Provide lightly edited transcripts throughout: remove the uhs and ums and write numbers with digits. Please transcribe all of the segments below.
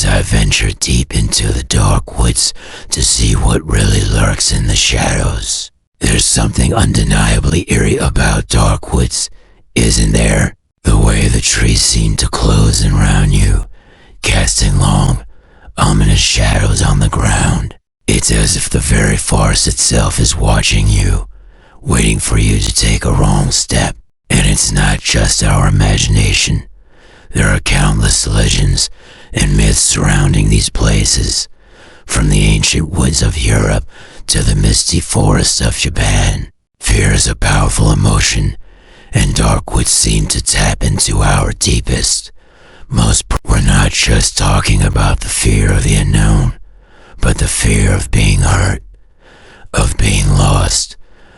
as I venture deep into the dark woods to see what really lurks in the shadows. There's something undeniably eerie about dark woods, isn't there? The way the trees seem to close in round you, casting long, ominous shadows on the ground. It's as if the very forest itself is watching you, waiting for you to take a wrong step. And it's not just our imagination. There are countless legends and myths surrounding these places, from the ancient woods of Europe to the misty forests of Japan. Fear is a powerful emotion, and dark woods seem to tap into our deepest, we're not just talking about the fear of the unknown, but the fear of being hurt, of being lost,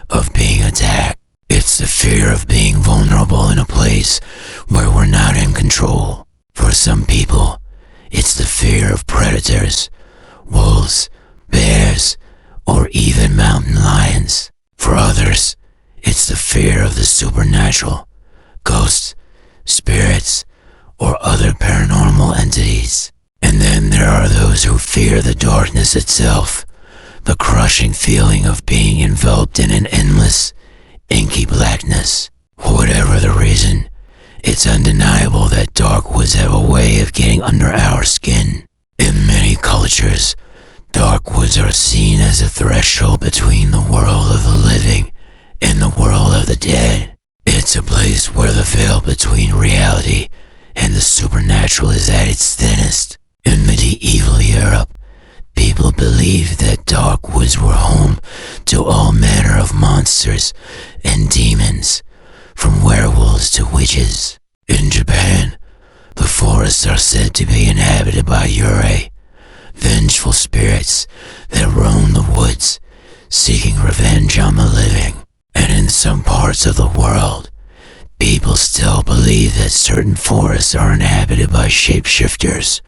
of being attacked. It's the fear of being vulnerable in a place where we're not in control. For some people, it's the fear of predators, wolves, bears, or even mountain lions. For others, it's the fear of the supernatural, ghosts, spirits, or other paranormal entities. And then there are those who fear the darkness itself, the crushing feeling of being enveloped in an endless, inky blackness. Whatever the reason, it's undeniable that dark woods have a way of getting under our skin. In many cultures, dark woods are seen as a threshold between the world of the living and the world of the dead. It's a place where the veil between reality and the supernatural is at its thinnest. In medieval Europe, people believed that dark woods were home to all manner of monsters and demons, from werewolves to witches. In Japan, the forests are said to be inhabited by eerie, vengeful spirits that roam the woods, seeking revenge on the living. And in some parts of the world, people still believe that certain forests are inhabited by shapeshifters,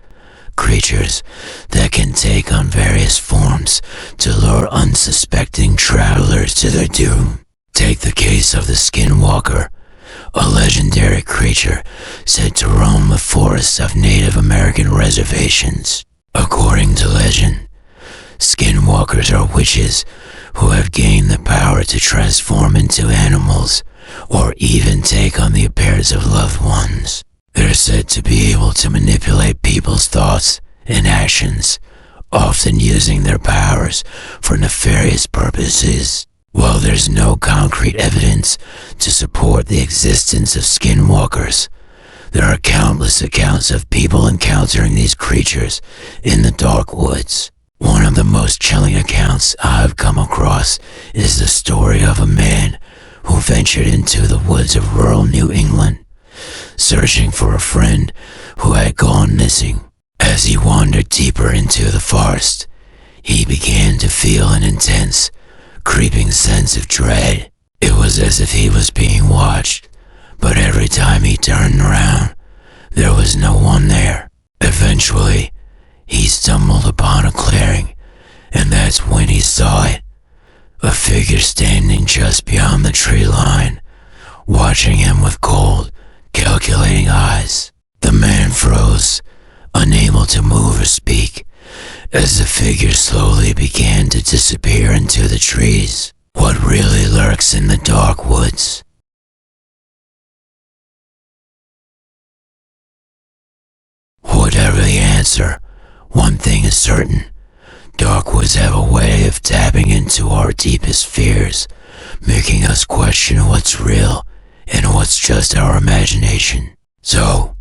creatures that can take on various forms to lure unsuspecting travelers to their doom. Take the case of the skinwalker, a legendary creature said to roam the forests of Native American reservations. According to legend, skinwalkers are witches who have gained the power to transform into animals or even take on the appearance of loved ones. They're said to be able to manipulate people's thoughts and actions, often using their powers for nefarious purposes. While there's no concrete evidence to support the existence of skinwalkers, there are countless accounts of people encountering these creatures in the dark woods. One of the most chilling accounts I've come across is the story of a man who ventured into the woods of rural New England, searching for a friend who had gone missing. As he wandered deeper into the forest, he began to feel an intense, creeping sense of dread. It was as if he was being watched, but every time he turned around, there was no one there. Eventually, he stumbled upon a clearing, and that's when he saw it. A figure standing just beyond the tree line, watching him with cold, calculating eyes. The man froze, unable to move or speak, as the figure slowly began to disappear into the trees. What really lurks in the dark woods? Whatever the answer, one thing is certain. Dark woods have a way of tapping into our deepest fears, making us question what's real and what's just our imagination. So,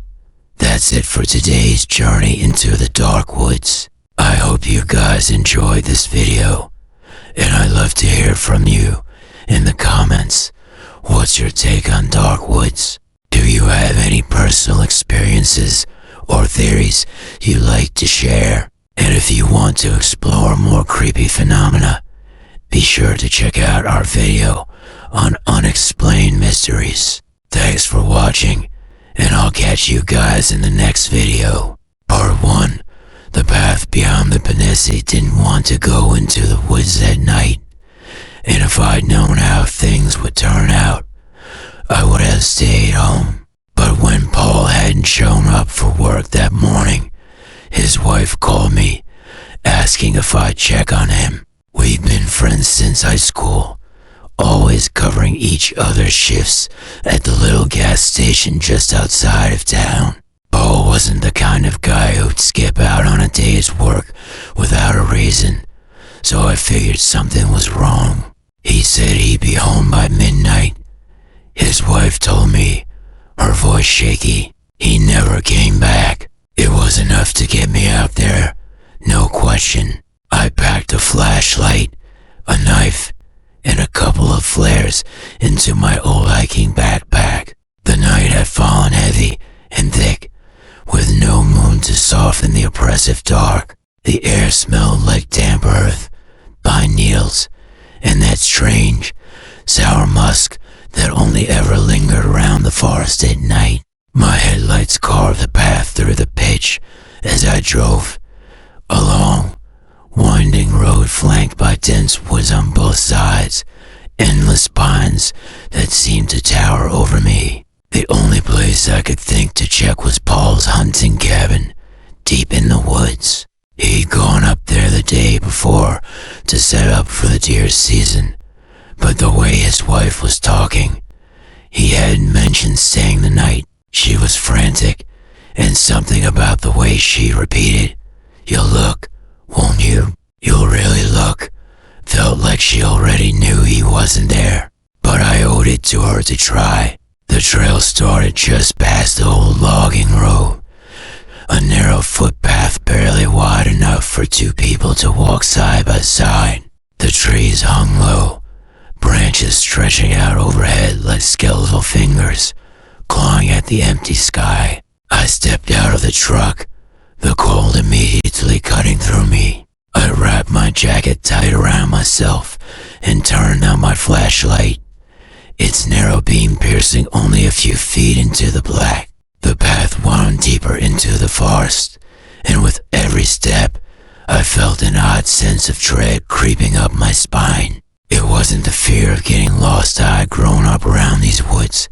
that's it for today's journey into the dark woods. I hope you guys enjoyed this video, and I'd love to hear from you in the comments. What's your take on dark woods? Do you have any personal experiences or theories you'd like to share? And if you want to explore more creepy phenomena, be sure to check out our video on unexplained mysteries. Thanks for watching, and I'll catch you guys in the next video. Part 1. The path beyond the Panisi didn't want to go into the woods at night, and if I'd known how things would turn out, I would have stayed home. But when Paul hadn't shown up for work that morning, his wife if I'd check on him. We've been friends since high school, always covering each other's shifts at the little gas station just outside of town. Paul wasn't the kind of guy who'd skip out on a day's work without a reason, so I figured something was wrong. He said he'd be home by midnight. His wife told me, her voice shaky, he never came back. It was enough to get me out there, no question. I packed a flashlight, a knife, and a couple of flares into my old hiking backpack. The night had fallen heavy and thick, with no moon to soften the oppressive dark. The air smelled like damp earth, pine needles, and that strange, sour musk that only ever lingered around the forest at night. My headlights carved the path through the pitch as I drove, a long, winding road flanked by dense woods on both sides, endless pines that seemed to tower over me. The only place I could think to check was Paul's hunting cabin, deep in the woods. He'd gone up there the day before to set up for the deer season, but the way his wife was talking, he hadn't mentioned staying the night. She was frantic, and something about the way she repeated, "You'll look, won't you? You'll really look," felt like she already knew he wasn't there. But I owed it to her to try. The trail started just past the old logging road, a narrow footpath barely wide enough for two people to walk side by side. The trees hung low, branches stretching out overhead like skeletal fingers, clawing at the empty sky. I stepped out of the truck, the cold immediately cutting through me. I wrapped my jacket tight around myself and turned on my flashlight, its narrow beam piercing only a few feet into the black. The path wound deeper into the forest, and with every step, I felt an odd sense of dread creeping up my spine. It wasn't the fear of getting lost. I had grown up around these woods,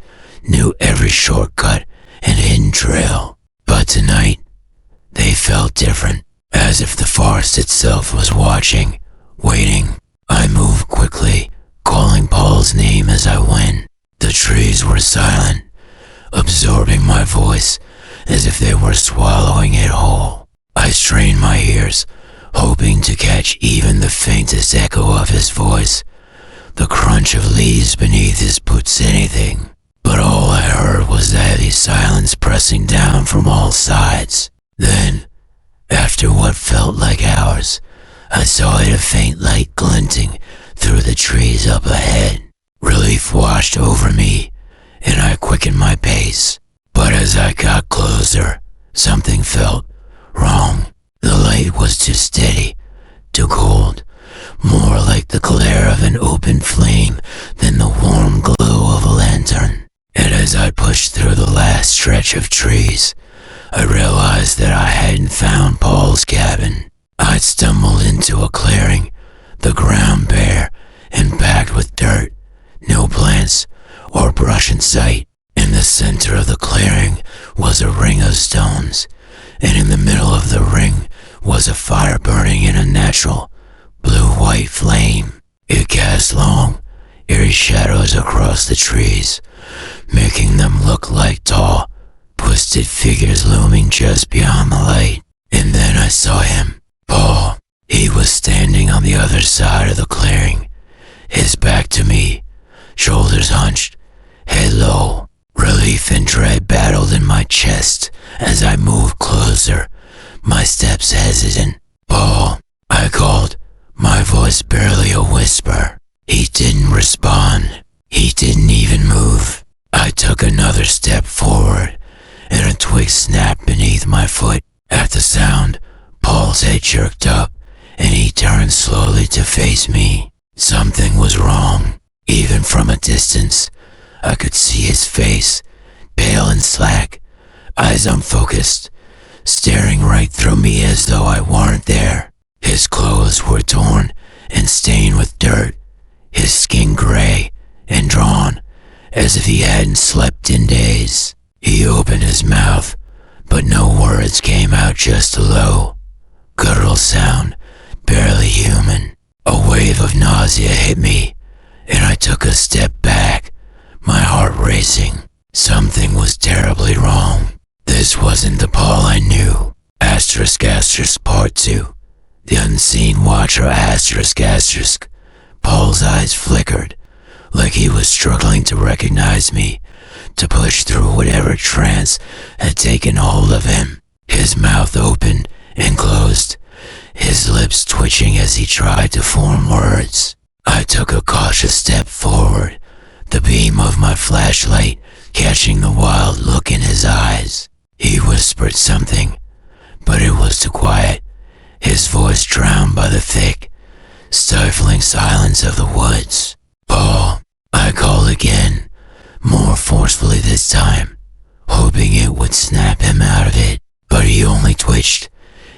knew every shortcut and hidden trail. But tonight, they felt different, as if the forest itself was watching, waiting. I moved quickly, calling Paul's name as I went. The trees were silent, absorbing my voice as if they were swallowing it whole. I strained my ears, hoping to catch even the faintest echo of his voice, the crunch of leaves beneath his boots, anything. But all I heard was that silence pressing down from all sides. Then, after what felt like hours, I saw a faint light glinting through the trees up ahead. Relief washed over me, and I quickened my pace. But as I got closer, something felt wrong. The light was too steady, too cold, more like the glare of an open flame than the warm glow of a lantern. And as I pushed through the last stretch of trees, I realized that I hadn't found Paul's cabin. I'd stumbled into a clearing, the ground bare and packed with dirt, no plants or brush in sight. In the center of the clearing was a ring of stones, and in the middle of the ring was a fire burning in a natural blue-white flame. It cast long, eerie shadows across the trees, making them look like tall, twisted figures looming just beyond the light. And then I saw him, Paul. He was standing on the other side of the clearing, his back to me, shoulders hunched, head low. Relief and dread battled in my chest as I moved closer, my steps hesitant. "Paul," I called, my voice barely a whisper. He didn't respond. He didn't even move. I took another step forward, and a twig snapped beneath my foot. At the sound, Paul's head jerked up, and he turned slowly to face me. Something was wrong. Even from a distance, I could see his face, pale and slack, eyes unfocused, staring right through me as though I weren't there. His clothes were torn and stained with dirt, his skin gray and drawn, as if he hadn't slept in days. He opened his mouth, but no words came out, just a low, guttural sound, barely wave of nausea hit me, and I took a step back, my heart racing. Something was terribly wrong. This wasn't the Paul I knew. Asterisk asterisk part 2. The unseen watcher asterisk asterisk. Paul's eyes flickered, like he was struggling to recognize me, to push through whatever trance had taken hold of him. His mouth opened and closed, his lips twitching as he tried to form words. I took a cautious step forward, the beam of my flashlight catching the wild look in his eyes. He whispered something, but it was too quiet, his voice drowned by the thick, stifling silence of the woods. "Paul," I called again, more forcefully this time, hoping it would snap him out of it, but he only twitched,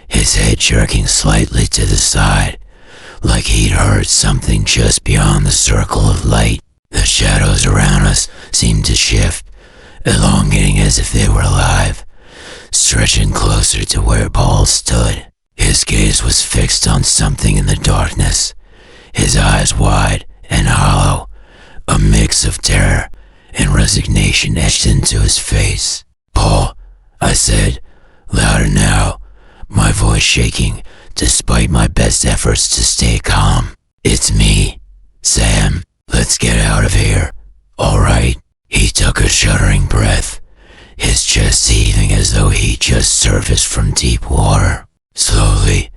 his head jerking slightly to the side, like he'd heard something just beyond the circle of light. The shadows around us seemed to shift, elongating as if they were alive, stretching closer to where Paul stood. His gaze was fixed on something in the darkness, his eyes wide and hollow, a mix of terror and resignation etched into his face. "Paul," I said, louder now, my voice shaking despite my best efforts to stay calm. "It's me, Sam. Let's get out of here. All right." He took a shuddering breath, his chest heaving as though he just surfaced from deep water. Slowly,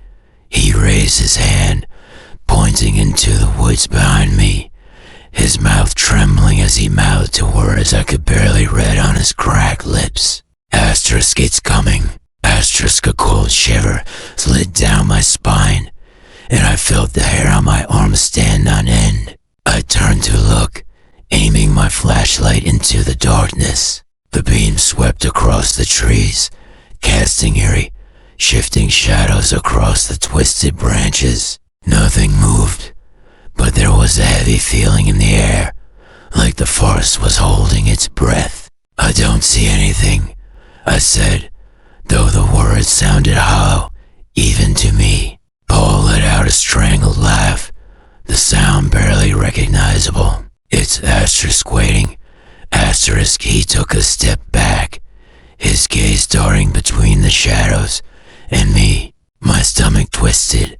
he raised his hand, pointing into the woods behind me, his mouth trembling as he mouthed the words I could barely read on his cracked lips. Asterisk, it's coming. Asterisk, a cold shiver slid down my spine, and I felt the hair on my arm stand on end. I turned to look, aiming my flashlight into the darkness. The beam swept across the trees, casting eerie, shifting shadows across the twisted branches. Nothing moved, but there was a heavy feeling in the air, like the forest was holding its breath. "I don't see anything," I said, though the words sounded hollow, even to me. Paul let out a strangled laugh, the sound barely recognizable. "It's asterisk waiting." Asterisk, he took a step back, his gaze darting between the shadows and me. My stomach twisted,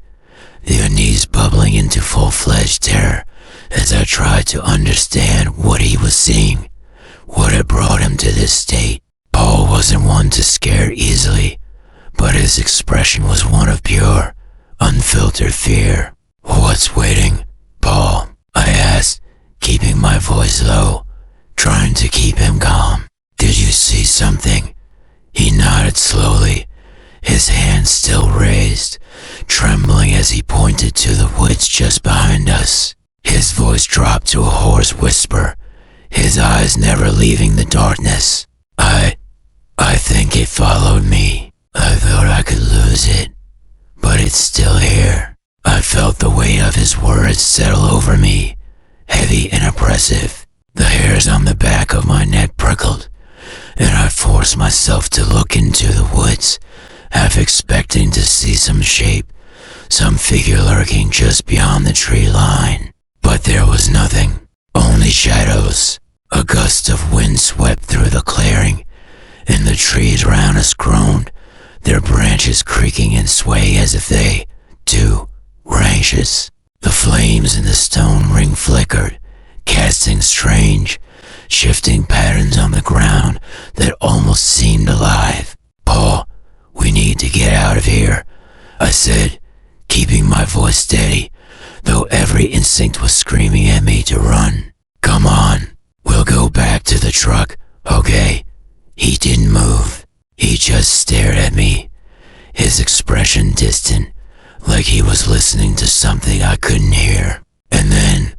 the unease bubbling into full-fledged terror as I tried to understand what he was seeing, what had brought him to this state. Paul wasn't one to scare easily, but his expression was one of pure, unfiltered fear. "What's waiting, Paul?" I asked, keeping my voice low, trying to keep him calm. "Did you see something?" He nodded slowly, his hand still raised, trembling as he pointed to the woods just behind us. His voice dropped to a hoarse whisper, his eyes never leaving the darkness. I think it followed me. I thought I could lose it, but it's still here." I felt the weight of his words settle over me, heavy and oppressive. The hairs on the back of my neck prickled, and I forced myself to look into the woods, half expecting to see some shape, some figure lurking just beyond the tree line. But there was nothing, only shadows. A gust of wind swept through the clearing, and the trees round us groaned, their branches creaking and swaying as if they, too, were anxious. The flames in the stone ring flickered, casting strange, shifting patterns on the ground that almost seemed alive. "Paul, we need to get out of here," I said, keeping my voice steady, though every instinct was screaming at me to run. "Come on, we'll go back to the truck, okay?" He didn't move. He just stared at me, his expression distant, like he was listening to something I couldn't hear. And then,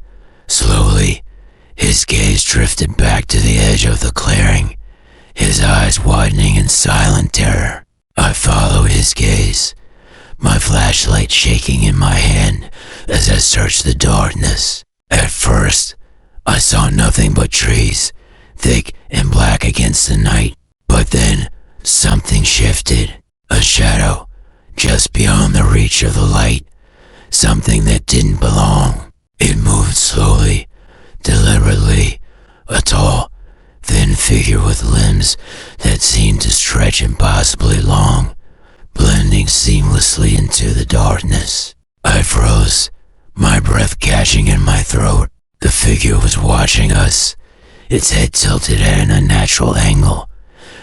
slowly, his gaze drifted back to the edge of the clearing, his eyes widening in silent terror. I followed his gaze, my flashlight shaking in my hand as I searched the darkness. At first, I saw nothing but trees, thick and black against the night. But then, something shifted. A shadow, just beyond the reach of the light, something that didn't belong. It moved slowly, deliberately, a tall, thin figure with limbs that seemed to stretch impossibly long, blending seamlessly into the darkness. I froze, my breath catching in my throat. The figure was watching us, its head tilted at an unnatural angle,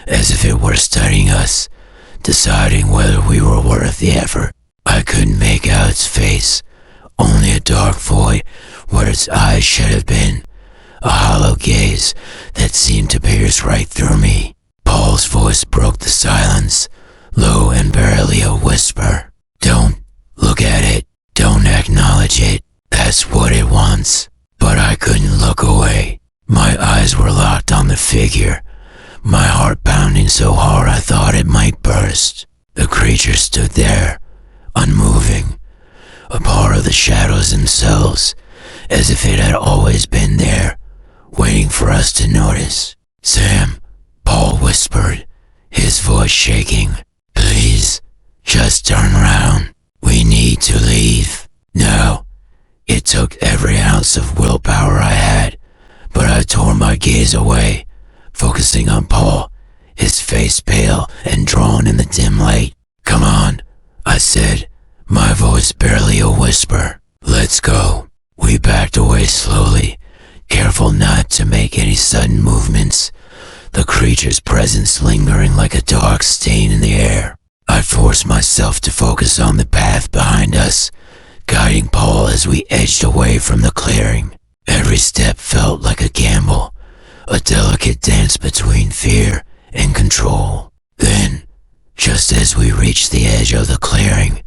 as if it were studying us, deciding whether we were worth the effort. I couldn't make out its face, only a dark void where its eyes should have been, a hollow gaze that seemed to pierce right through me. Paul's voice broke the silence, low and barely a whisper. "Don't look at it. Don't acknowledge it. That's what it wants." But I couldn't look away. My eyes were locked on the figure, my heart pounding so hard I thought it might burst. The creature stood there, unmoving, a part of the shadows themselves, as if it had always been there, waiting for us to notice. "Sam," Paul whispered, his voice shaking. "Please, just turn around. We need to leave." No, it took every ounce of willpower I had, but I tore my gaze away, focusing on Paul, his face pale and drawn in the dim light. "Come on," I said, my voice barely a whisper. "Let's go." We backed away slowly, careful not to make any sudden movements, the creature's presence lingering like a dark stain in the air. I forced myself to focus on the path behind us, guiding Paul as we edged away from the clearing. Every step felt like a gamble, a delicate dance between fear and control. Then, just as we reached the edge of the clearing,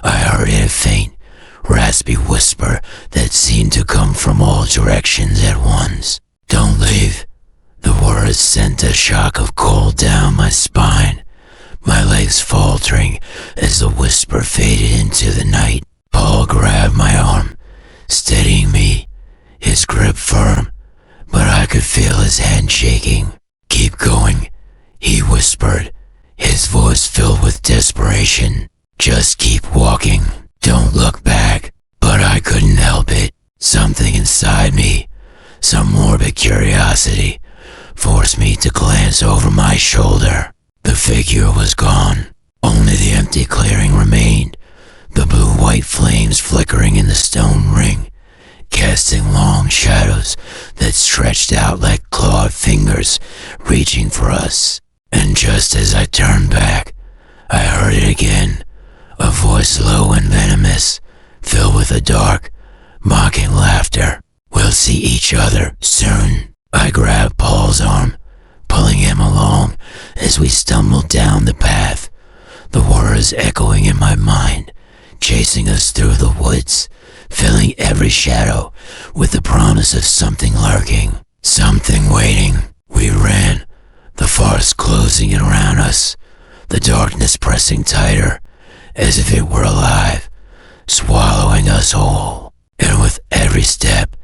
I heard a faint, raspy whisper that seemed to come from all directions at once. "Don't leave." The words sent a shock of cold down my spine, my legs faltering as the whisper faded into the night. Paul grabbed my arm, steadying me, his grip firm, but I could feel his hand shaking. "Keep going," he whispered, his voice filled with desperation. "Just keep walking. Don't look back." But I couldn't help it. Something inside me, some morbid curiosity, forced me to glance over my shoulder. The figure was gone. Only the empty clearing remained, the blue-white flames flickering in the stone ring, casting long shadows that stretched out like clawed fingers reaching for us. And just as I turned back, I heard it again, a voice low and venomous, filled with a dark, mocking laughter. "We'll see each other soon." I grabbed Paul's arm, pulling him along as we stumbled down the path, the words echoing in my mind, chasing us through the woods, filling every shadow with the promise of something lurking, something waiting. We ran, the forest closing in around us, the darkness pressing tighter, as if it were alive, swallowing us whole. And with every step,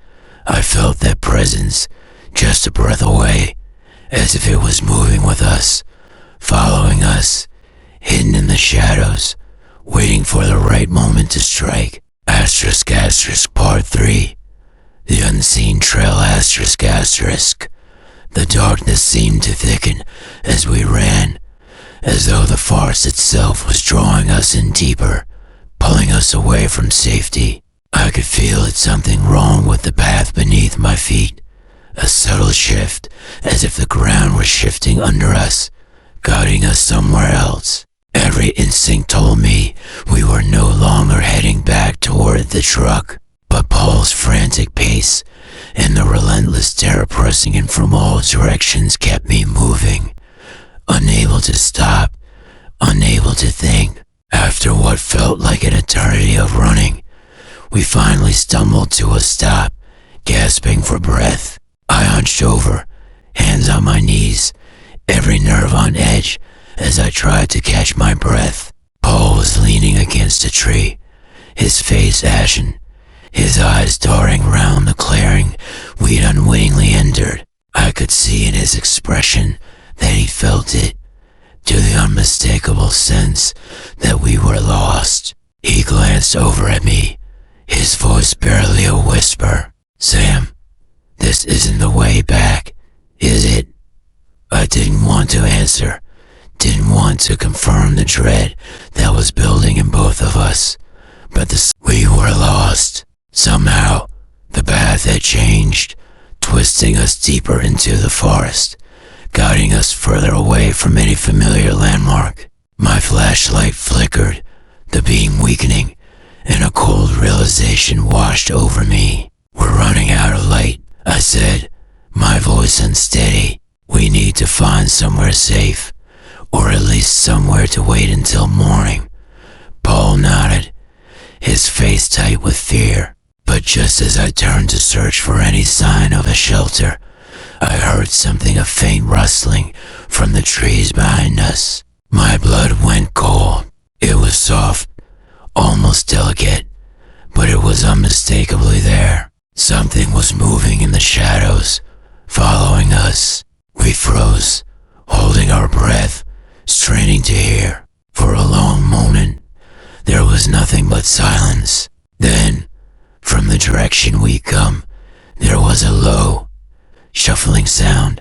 I felt that presence, just a breath away, as if it was moving with us, following us, hidden in the shadows, waiting for the right moment to strike. Asterisk, asterisk, part 3. The unseen trail, asterisk, asterisk. The darkness seemed to thicken as we ran, as though the forest itself was drawing us in deeper, pulling us away from safety. I could feel it, something wrong with the path beneath my feet, a subtle shift, as if the ground was shifting under us, guiding us somewhere else. Every instinct told me we were no longer heading back toward the truck, but Paul's frantic pace and the relentless terror pressing in from all directions kept me moving, unable to stop, unable to think. After what felt like an eternity of running, we finally stumbled to a stop, gasping for breath. I hunched over, hands on my knees, every nerve on edge as I tried to catch my breath. Paul was leaning against a tree, his face ashen, his eyes darting round the clearing we'd unwittingly entered. I could see in his expression that he felt it, to the unmistakable sense that we were lost. He glanced glanced over at me, his voice barely a whisper. "Sam, this isn't the way back, is it?" I didn't want to answer, didn't want to confirm the dread that was building in both of us, but we were lost. Somehow, the path had changed, twisting us deeper into the forest, guiding us further away from any familiar landmark. My flashlight flickered, the beam weakening, and a cold realization washed over me. "We're running out of light," I said, my voice unsteady. "We need to find somewhere safe, or at least somewhere to wait until morning." Paul nodded, his face tight with fear. But just as I turned to search for any sign of a shelter, I heard something, a faint rustling from the trees behind us. My blood went cold. It was soft, almost delicate, but it was unmistakably there. Something was moving in the shadows, following us. We froze, holding our breath, straining to hear. For a long moment, there was nothing but silence. Then, from the direction we come, there was a low, shuffling sound,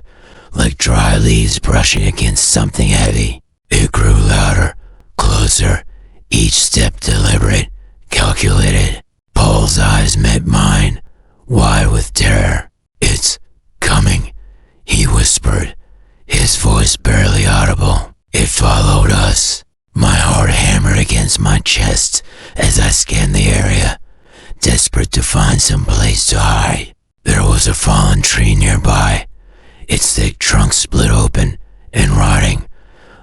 like dry leaves brushing against something heavy. It grew louder, closer, each step deliberate, calculated. Paul's eyes met mine, wide with terror. "It's coming," he whispered, his voice barely audible. It followed us. My heart hammered against my chest as I scanned the area, desperate to find some place to hide. There was a fallen tree nearby, its thick trunk split open and rotting,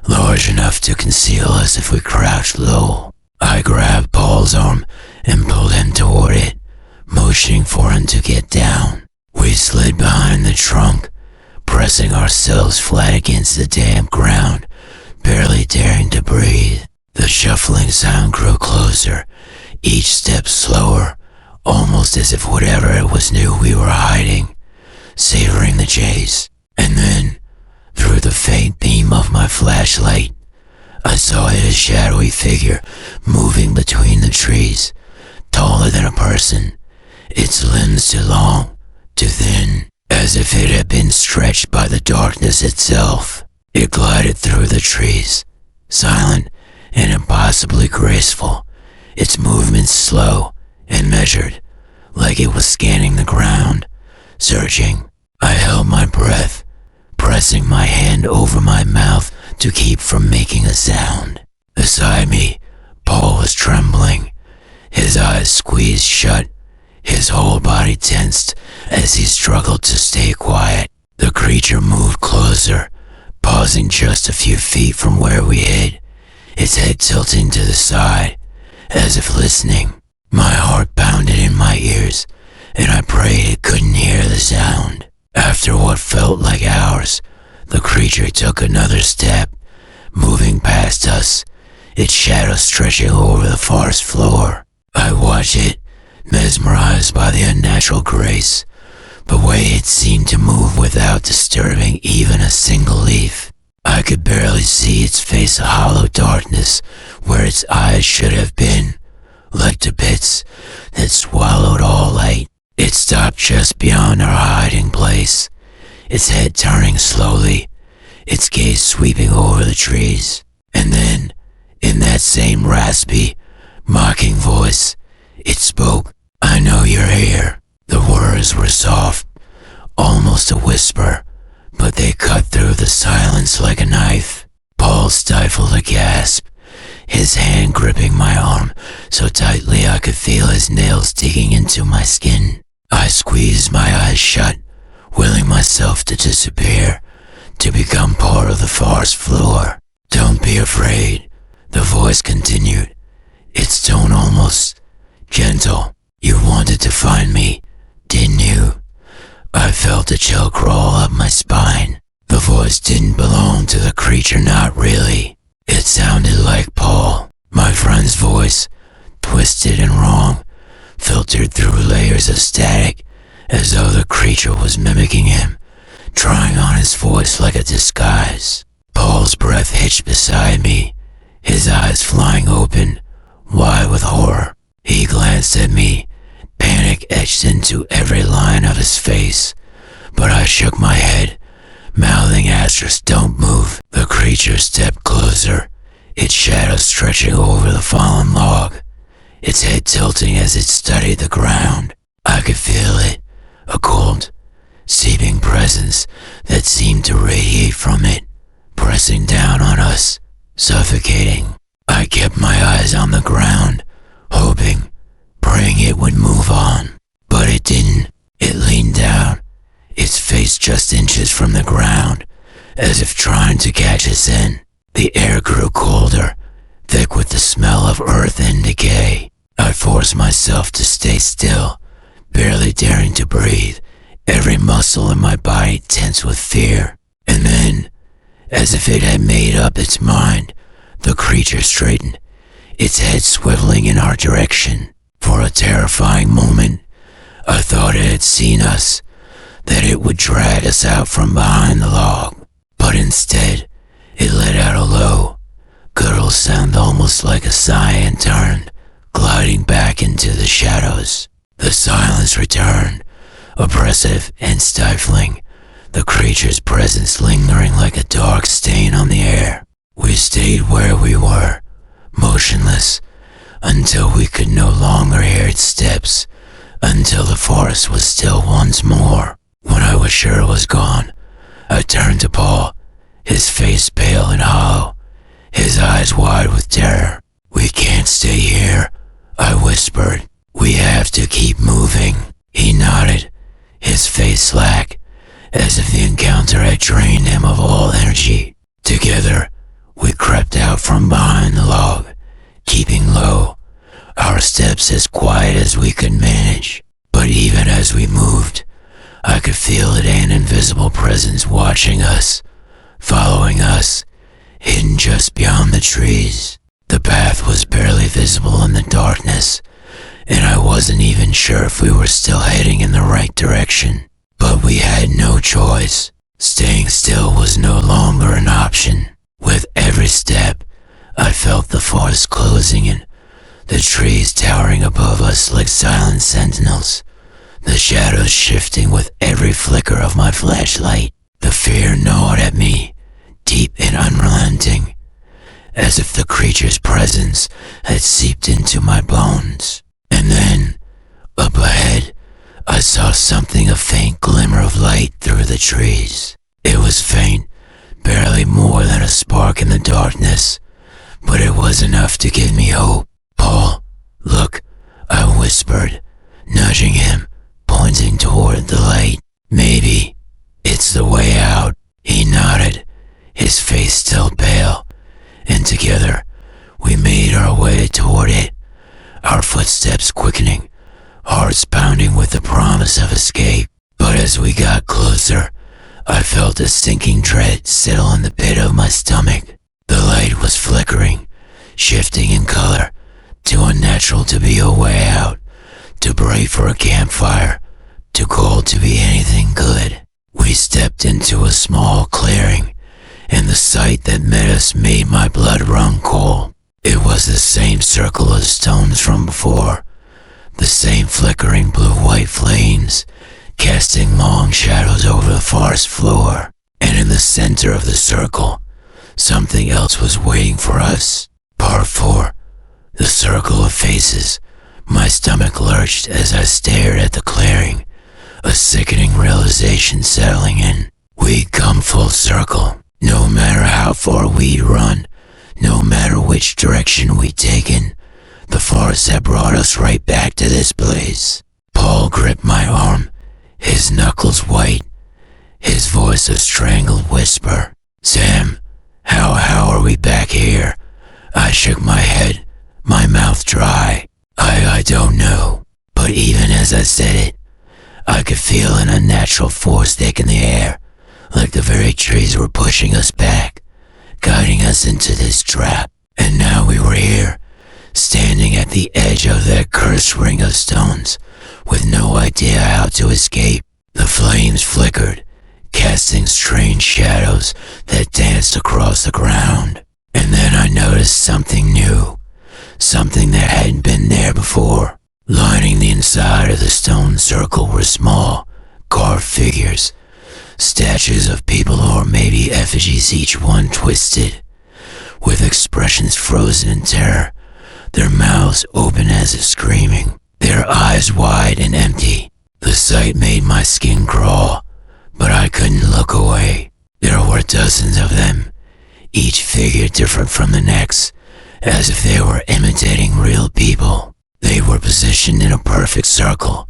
large enough to conceal us if we crouched low. I grabbed Paul's arm and pulled him toward it, motioning for him to get down. We slid behind the trunk, pressing ourselves flat against the damp ground, barely daring to breathe. The shuffling sound grew closer, each step slower, almost as if whatever it was knew we were hiding, savoring the chase. And then, through the faint beam of my flashlight, I saw it, a shadowy figure moving between the trees, taller than a person, its limbs too long, too thin, as if it had been stretched by the darkness itself. It glided through the trees, silent and impossibly graceful, its movements slow and measured, like it was scanning the ground, searching. I held my breath, pressing my hand over my mouth to keep from making a sound. Beside me, Paul was trembling, his eyes squeezed shut, his whole body tensed as he struggled to stay quiet. The creature moved closer, pausing just a few feet from where we hid, its head tilting to the side, as if listening. My heart pounded in my ears, and I prayed it couldn't hear the sound. After what felt like hours, the creature took another step, moving past us, its shadow stretching over the forest floor. I watched it, mesmerized by the unnatural grace, the way it seemed to move without disturbing even a single leaf. I could barely see its face, a hollow darkness where its eyes should have been, like the pits that swallowed all light. It stopped just beyond our hiding place, its head turning slowly, its gaze sweeping over the trees. And then, in that same raspy, mocking voice, it spoke. "I know you're here." The words were soft, almost a whisper, but they cut through the silence like a knife. Paul stifled a gasp, his hand gripping my arm so tightly I could feel his nails digging into my skin. I squeezed my eyes shut, willing myself to disappear, to become part of the forest floor. "Don't be afraid," the voice continued, its tone almost gentle. "You wanted to find me, didn't you?" I felt a chill crawl up my spine. The voice didn't belong to the creature, not really. It sounded like Paul, my friend's voice, twisted and wrong, filtered through layers of static, as though the creature was mimicking him, trying on his voice like a disguise. Paul's breath hitched beside me, his eyes flying open, wide with horror. into every line of his face, but I shook my head, mouthing after us, "Don't move." The creature stepped closer, its shadow stretching over the fallen log, its head tilting as it studied the ground. I could feel it, a cold, seeping presence that seemed to radiate from it, pressing down on us, suffocating. I kept my eyes on the ground, hoping, praying it would move on. But it didn't. It leaned down, its face just inches from the ground, as if trying to catch us in. The air grew colder, thick with the smell of earth and decay. I forced myself to stay still, barely daring to breathe, every muscle in my body tense with fear. And then, as if it had made up its mind, the creature straightened, its head swiveling in our direction. For a terrifying moment, I thought it had seen us, that it would drag us out from behind the log. But instead, it let out a low, guttural sound almost like a sigh and turned, gliding back into the shadows. The silence returned, oppressive and stifling, the creature's presence lingering like a dark stain on the air. We stayed where we were, motionless, until we could no longer hear its steps, until the forest was still once more. When I was sure it was gone, I turned to Paul, his face pale and hollow, his eyes wide with terror. "We can't stay here," I whispered. "We have to keep moving." He nodded, his face slack, as if the encounter had drained him of all energy. Together, we crept out from behind the log, keeping low, our steps as quiet as we could manage. But even as we moved, I could feel it, an invisible presence watching us, following us, hidden just beyond the trees. The path was barely visible in the darkness, and I wasn't even sure if we were still heading in the right direction. But we had no choice. Staying still was no longer an option. With every step, I felt the forest closing in, the trees towering above us like silent sentinels, the shadows shifting with every flicker of my flashlight. The fear gnawed at me, deep and unrelenting, as if the creature's presence had seeped into my bones. And then, up ahead, I saw something, a faint glimmer of light through the trees. It was faint, barely more than a spark in the darkness, but it was enough to give me hope. "Paul, look," I whispered, nudging him, pointing toward the light. "Maybe it's the way out." He nodded, his face still pale, and together we made our way toward it, our footsteps quickening, hearts pounding with the promise of escape. But as we got closer, I felt a sinking dread settle in the pit of my stomach. The light was flickering, shifting in color, too unnatural to be a way out, too bright for a campfire, too cold to be anything good. We stepped into a small clearing, and the sight that met us made my blood run cold. It was the same circle of stones from before, the same flickering blue-white flames, casting long shadows over the forest floor. And in the center of the circle, something else was waiting for us. Part 4. The circle of faces. My stomach lurched as I stared at the clearing, a sickening realization settling in. We'd come full circle. No matter how far we'd run, no matter which direction we'd taken, the forest had brought us right back to this place. Paul gripped my arm, his knuckles white, his voice a strangled whisper. "Sam, how are we back here?" I shook my head, my mouth dry. I don't know. But even as I said it, I could feel an unnatural force thick in the air, like the very trees were pushing us back, guiding us into this trap. And now we were here, standing at the edge of that cursed ring of stones, with no idea how to escape. The flames flickered, casting strange shadows that danced across the ground. And then I noticed something new, something that hadn't been there before. Lining the inside of the stone circle were small, carved figures, statues of people or maybe effigies, each one twisted, with expressions frozen in terror, their mouths open as if screaming, their eyes wide and empty. The sight made my skin crawl, but I couldn't look away. There were dozens of them, each figure different from the next, as if they were imitating real people. They were positioned in a perfect circle,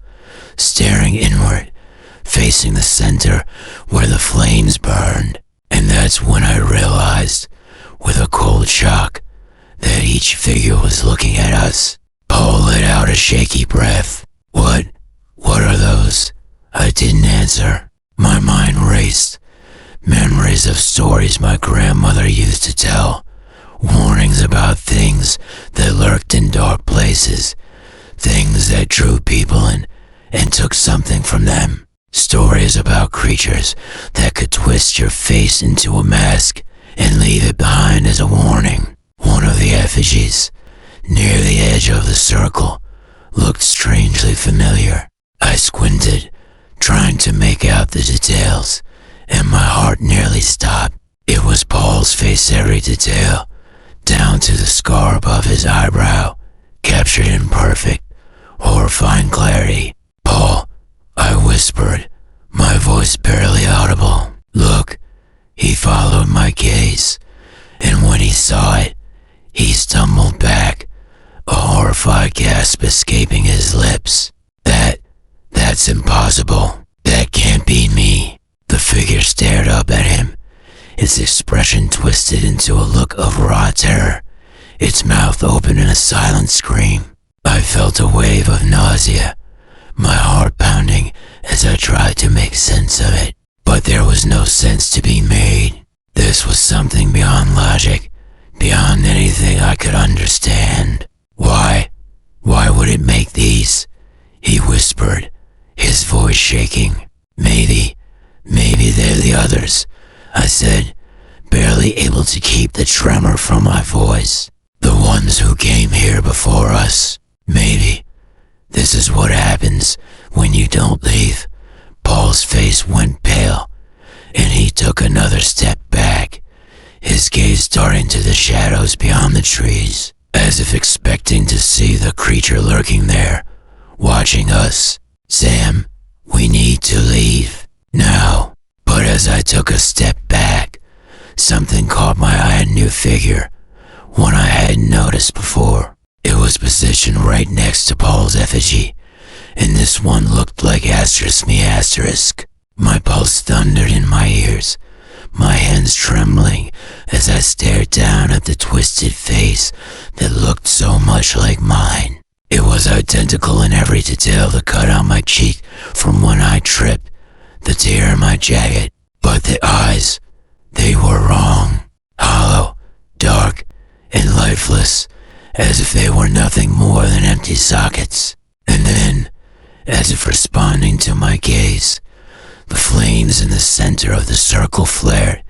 staring inward, facing the center where the flames burned. And that's when I realized, with a cold shock, that each figure was looking at us. Paul let out a shaky breath. What are those? I didn't answer. My mind raced. Memories of stories my grandmother used to tell. Warnings about things that lurked in dark places. Things that drew people in and took something from them. Stories about creatures that could twist your face into a mask and leave it behind as a warning. One of the effigies, near the edge of the circle, looked strangely familiar. I squinted, trying to make out the details, and my heart nearly stopped. It was Paul's face, every detail, down to the scar above his eyebrow, captured in perfect, horrifying clarity. "Paul," I whispered, my voice barely audible. "Look." He followed my gaze, and when he saw it, he stumbled back, a horrified gasp escaping his lips. That's impossible. That can't be me." The figure stared up at him, its expression twisted into a look of raw terror, its mouth open in a silent scream. I felt a wave of nausea, my heart pounding as I tried to make sense of it. But there was no sense to be made. This was something beyond logic, beyond anything I could understand. Why would it make these?" he whispered, his voice shaking. Maybe they're the others," I said, barely able to keep the tremor from my voice. "The ones who came here before us. Maybe. This is what happens when you don't leave." Paul's face went pale, and he took another step back, his gaze darting to the shadows beyond the trees, as if expecting to see the creature lurking there, watching us. "Sam, we need to leave. Now." But as I took a step back, something caught my eye, a new figure, one I hadn't noticed before. It was positioned right next to Paul's effigy, and this one looked like ***. My pulse thundered in my ears, my hands trembling as I stared down at the twisted face that looked so much like mine. It was identical in every detail: the cut on my cheek from when I tripped, the tear in my jacket. But the eyes, they were wrong. Hollow, dark, and lifeless, as if they were nothing more than empty sockets. And then, as if responding to my gaze, the flames in the center of the circle flared,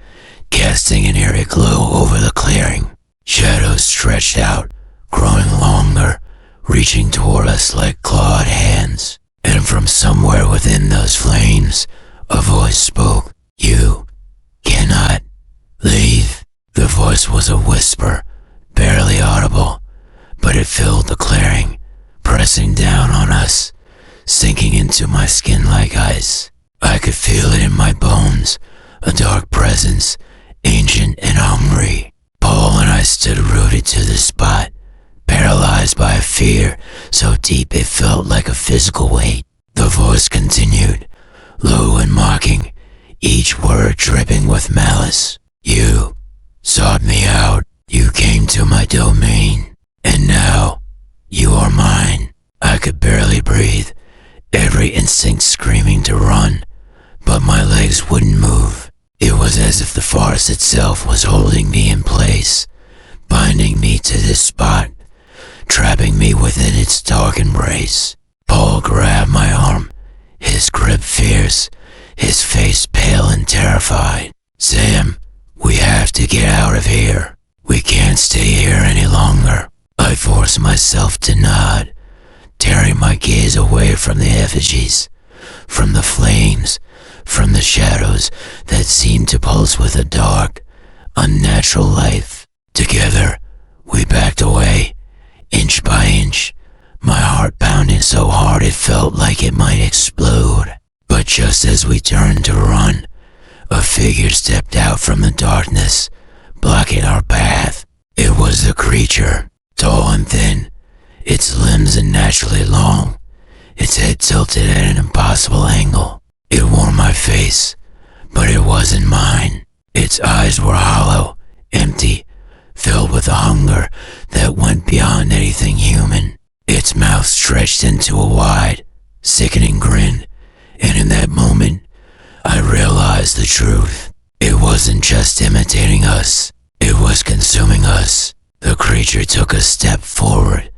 casting an eerie glow over the clearing. Shadows stretched out, growing longer, reaching toward us like clawed hands. And from somewhere within those flames, a voice spoke. "You cannot leave." The voice was a whisper, barely audible, but it filled the clearing, pressing down on us, sinking into my skin like ice. I could feel it in my bones, a dark presence, ancient and hungry. Paul and I stood rooted to the spot, paralyzed by a fear so deep it felt like a physical weight. The voice continued, low and mocking, each word dripping with malice. "You sought me out. You came to my domain. And now, you are mine." I could barely breathe, every instinct screaming to run, but my legs wouldn't move. It was as if the forest itself was holding me in place, binding me to this spot, trapping me within its dark embrace. Paul grabbed my arm, his grip fierce, his face pale and terrified. "Sam, we have to get out of here. We can't stay here any longer." I forced myself to nod, tearing my gaze away from the effigies, from the flames, from the shadows that seemed to pulse with a dark, unnatural life. Together, we backed away, inch by inch, my heart pounding so hard it felt like it might explode. But just as we turned to run, a figure stepped out from the darkness, blocking our path. It was a creature, tall and thin, its limbs unnaturally long, its head tilted at an impossible angle. It wore my face, but it wasn't mine. Its eyes were hollow, empty, filled with a hunger that went beyond anything human. Its mouth stretched into a wide, sickening grin, and in that moment, I realized the truth. It wasn't just imitating us, it was consuming us. The creature took a step forward,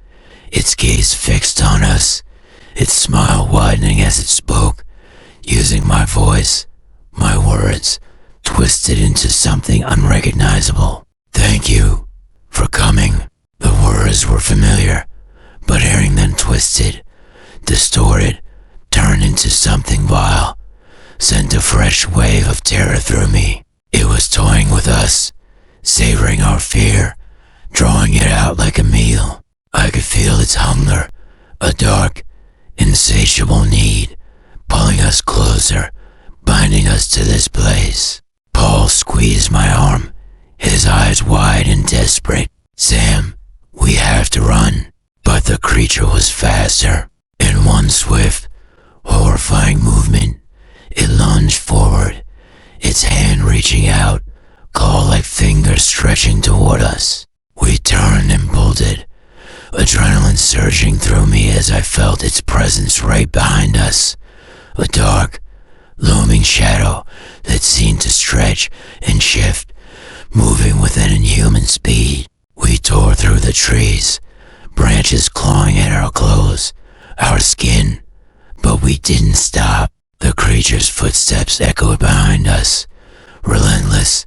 its gaze fixed on us, its smile widening as it spoke, using my voice, my words, twisted into something unrecognizable. Thank you for coming. The words were familiar, but hearing them twisted, distorted, turned into something vile, sent a fresh wave of terror through me. It was toying with us, savoring our fear, drawing it out like a meal. I could feel its hunger, a dark, insatiable need, pulling us closer, binding us to this place. Paul squeezed my arm, his eyes wide and desperate. Sam, we have to run. But the creature was faster. In one swift, horrifying movement, it lunged forward, its hand reaching out, claw-like fingers stretching toward us. We turned and bolted, adrenaline surging through me as I felt its presence right behind us. A dark, looming shadow that seemed to stretch and shift, moving with an inhuman speed. We tore through the trees, branches clawing at our clothes, our skin, but we didn't stop. The creature's footsteps echoed behind us, relentless,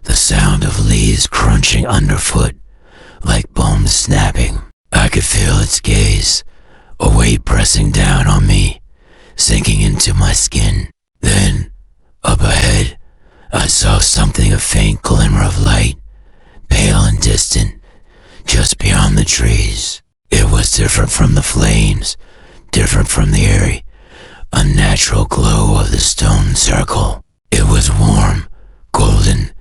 the sound of leaves crunching underfoot, like bones snapping. I could feel its gaze, a weight pressing down on me, sinking into my skin. Then, up ahead, I saw something, a faint glimmer of light, pale and distant, just beyond the trees. It was different from the flames, different from the eerie, unnatural glow of the stone circle. It was warm, golden,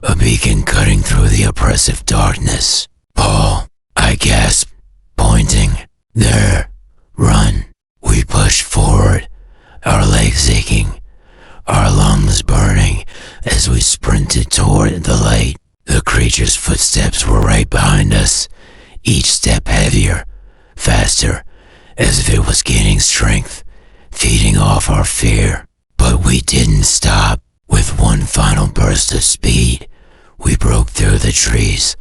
a beacon cutting through the oppressive darkness. Paul, I gasped, pointing. There, run. We pushed forward, our legs aching, our lungs burning as we sprinted toward the light. The creature's footsteps were right behind us, each step heavier, faster, as if it was gaining strength, feeding off our fear. But we didn't stop. With one final burst of speed, we broke through the trees,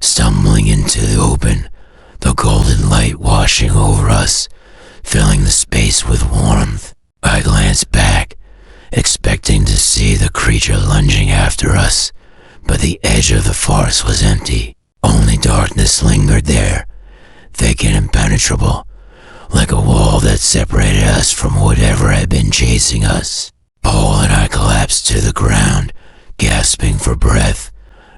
stumbling into the open, the golden light washing over us, filling the space with warmth. I glanced back, expecting to see the creature lunging after us, but the edge of the forest was empty. Only darkness lingered there, thick and impenetrable, like a wall that separated us from whatever had been chasing us. Paul and I collapsed to the ground, gasping for breath,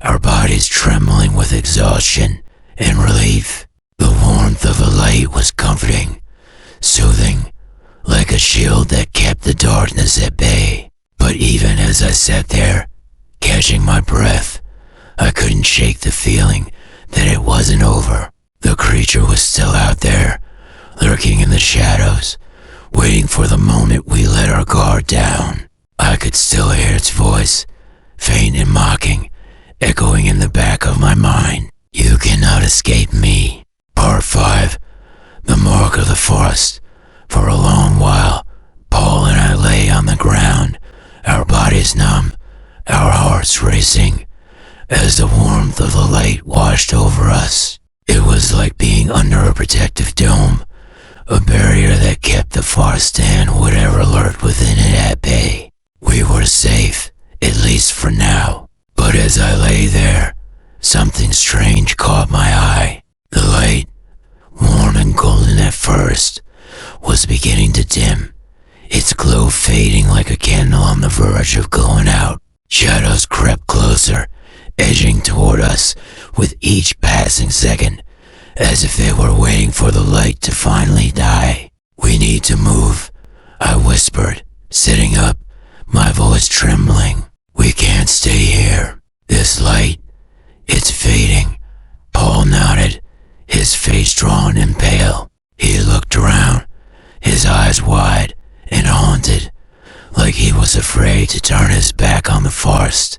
our bodies trembling with exhaustion and relief. The warmth of the light was comforting, soothing, like a shield that kept the darkness at bay. But even as I sat there, catching my breath, I couldn't shake the feeling that it wasn't over. The creature was still out there, lurking in the shadows, waiting for the moment we let our guard down. I could still hear its voice, faint and mocking, echoing in the back of my mind. You cannot escape me. Part 5. The Mark of the Forest. For a long while, Paul and I lay on the ground, our bodies numb, our hearts racing, as the warmth of the light washed over us. It was like being under a protective dome, a barrier that kept the forest and whatever lurked within it at bay. We were safe, at least for now. But as I lay there, something strange caught my eye. The light, warm and golden at first, dim, its glow fading like a candle on the verge of going out. Shadows crept closer, edging toward us with each passing second, as if they were waiting for the light to finally die. "We need to move," I whispered, sitting up, my voice trembling. "We can't stay here. This light, it's fading." Paul nodded, his face drawn and pale. He looked around, his eyes wide and haunted, like he was afraid to turn his back on the forest,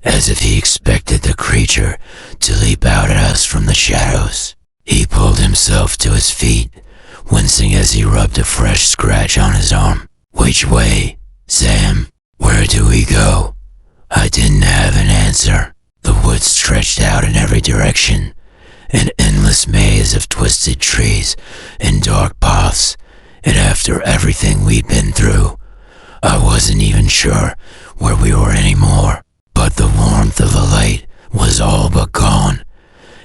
as if he expected the creature to leap out at us from the shadows. He pulled himself to his feet, wincing as he rubbed a fresh scratch on his arm. "Which way, Sam? Where do we go?" I didn't have an answer. The woods stretched out in every direction, an endless maze of twisted trees and dark paths, and after everything we'd been through, I wasn't even sure where we were anymore. But the warmth of the light was all but gone,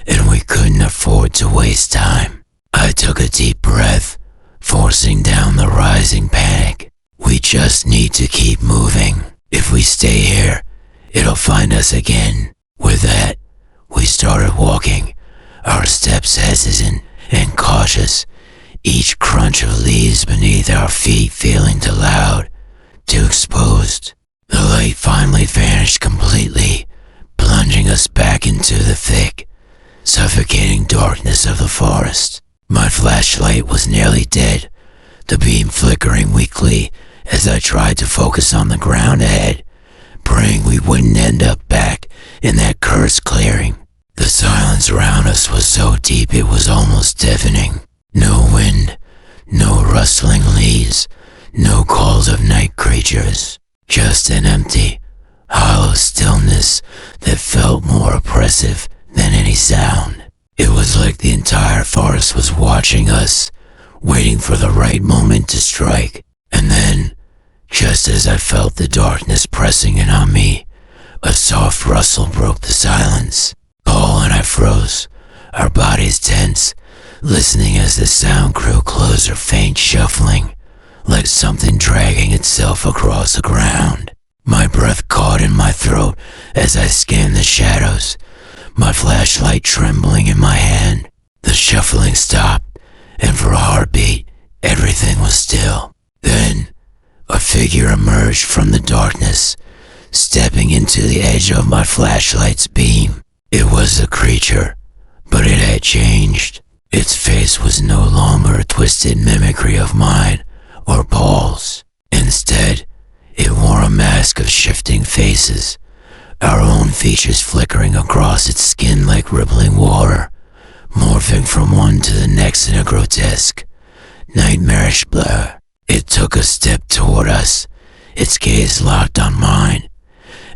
and we couldn't afford to waste time. I took a deep breath, forcing down the rising panic. We just need to keep moving. If we stay here, it'll find us again. With that, we started walking, our steps hesitant and cautious, each crunch of leaves beneath our feet feeling too loud, too exposed. The light finally vanished completely, plunging us back into the thick, suffocating darkness of the forest. My flashlight was nearly dead, the beam flickering weakly as I tried to focus on the ground ahead, praying we wouldn't end up back in that cursed clearing. The silence around us was so deep it was almost deafening. No wind, no rustling leaves, no calls of night creatures, just an empty, hollow stillness that felt more oppressive than any sound. It was like the entire forest was watching us, waiting for the right moment to strike. And then, just as I felt the darkness pressing in on me, a soft rustle broke the silence. Paul and I froze, our bodies tense, listening as the sound grew closer, faint shuffling, like something dragging itself across the ground. My breath caught in my throat as I scanned the shadows, my flashlight trembling in my hand. The shuffling stopped, and for a heartbeat, everything was still. Then, a figure emerged from the darkness, stepping into the edge of my flashlight's beam. It was a creature, but it had changed. Its face was no longer a twisted mimicry of mine or Paul's. Instead, it wore a mask of shifting faces, our own features flickering across its skin like rippling water, morphing from one to the next in a grotesque, nightmarish blur. It took a step toward us, its gaze locked on mine,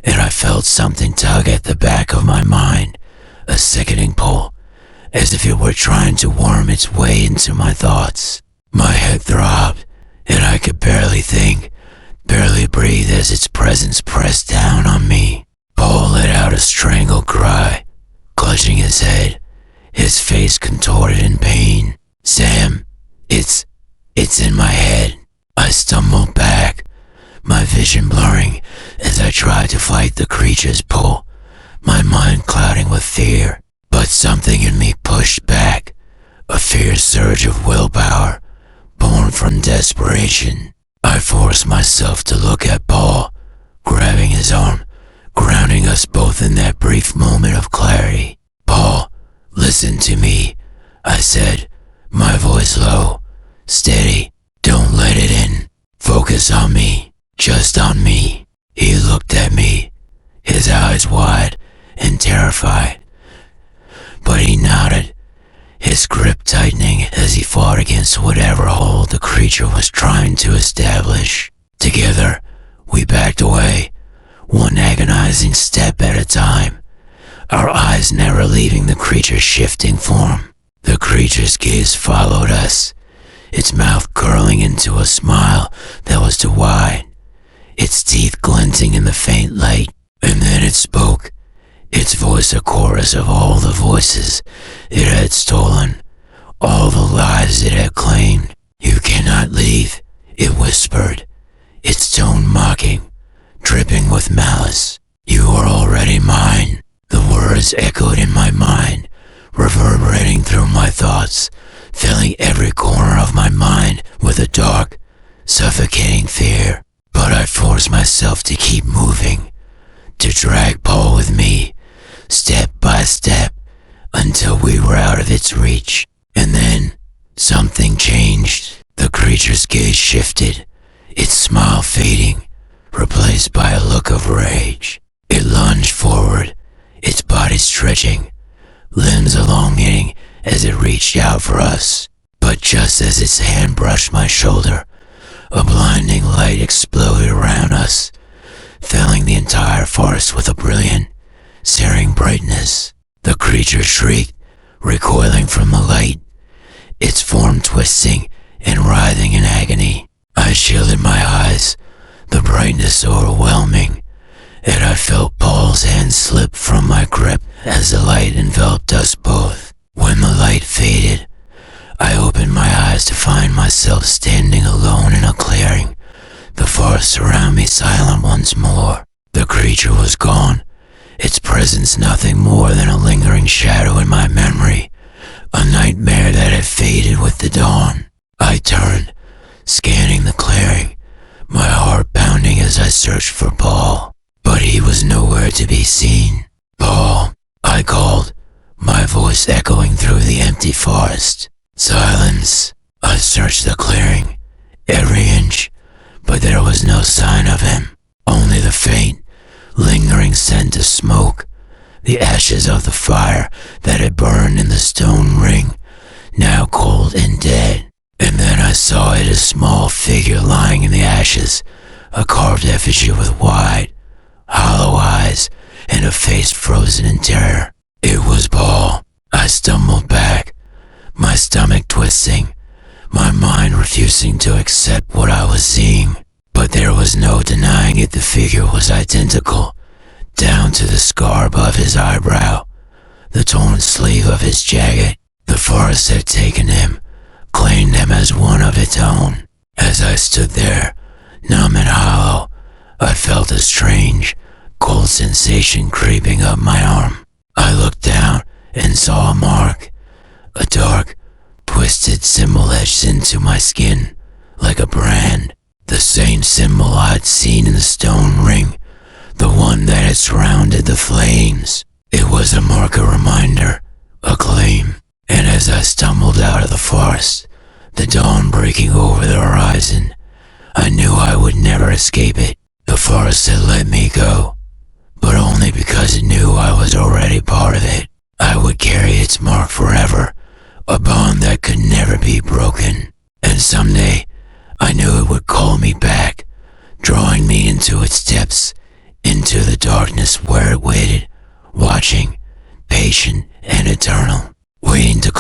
and I felt something tug at the back of my mind, a sickening pull, as if it were trying to worm its way into my thoughts. My head throbbed, and I could barely think, barely breathe as its presence pressed down on me. Paul let out a strangled cry, clutching his head, his face contorted in pain. "Sam, it's in my head." I stumbled back, my vision blurring as I tried to fight the creature's pull, my mind clouding with fear. But something in me pushed back, a fierce surge of willpower, born from desperation. I forced myself to look at Paul, grabbing his arm, grounding us both in that brief moment of clarity. "Paul, listen to me," I said, my voice low, steady. "Don't let it in. Focus on me, just on me." He looked at me, his eyes wide and terrified, but he nodded, his grip tightening as he fought against whatever hold the creature was trying to establish. Together, we backed away, one agonizing step at a time, our eyes never leaving the creature's shifting form. The creature's gaze followed us, its mouth curling into a smile that was too wide, its teeth glinting in the faint light. And then it spoke, its voice a chorus of all the voices it had stolen, all the lives it had claimed. "You cannot leave. reverberating through my thoughts, filling every corner of my mind with a dark, suffocating fear. But I forced myself to keep moving, to drag Paul with me, step by step, until we were out of its reach. And then, something changed. The creature's gaze shifted, its smile fading, replaced by a look of rage. It lunged forward, its body stretching, limbs elongating as it reached out for us. But just as its hand brushed my shoulder, a blinding light exploded around us, filling the entire forest with a brilliant, searing brightness. The creature shrieked, recoiling from the light, its form twisting and writhing in agony. I shielded my eyes, the brightness so overwhelming that I felt Paul's hand slip from my grip as the light enveloped us both. When the light faded, I opened my eyes to find myself standing alone in a clearing, the forest around me silent once more. The creature was gone, its presence nothing more than a lingering shadow in my memory, a nightmare that had faded with the dawn. I turned, scanning the clearing, my heart pounding as I searched for Paul, but he was nowhere to be seen. "Paul," I called, my voice echoing through the empty forest. Silence. I searched the clearing, every inch, but there was no sign of him, only the faint, lingering scent of smoke, the ashes of the fire that had burned in the stone ring, now cold and dead. And then I saw it, a small figure lying in the ashes, a carved effigy with wide, hollow eyes and a face frozen in terror. It was Paul. I stumbled back, my stomach twisting, my mind refusing to accept what I was seeing. But there was no denying it, the figure was identical, down to the scar above his eyebrow, the torn sleeve of his jacket. The forest had taken him, claimed him as one of its own. As I stood there, numb and hollow, I felt a strange, cold sensation creeping up my arm. I looked down and saw a mark, a dark, twisted symbol etched into my skin, like a brand, the same symbol I'd seen in the stone ring, the one that had surrounded the flames. It was a mark, a reminder, a claim. And as I stumbled out of the forest, the dawn breaking over the horizon, I knew I would never escape it. The forest had let me go, but only because it knew I was already part of it. I would carry its mark forever, a bond that could never be broken. And someday, I knew it would call me back, drawing me into its depths, into the darkness where it waited, watching, patient and eternal, waiting to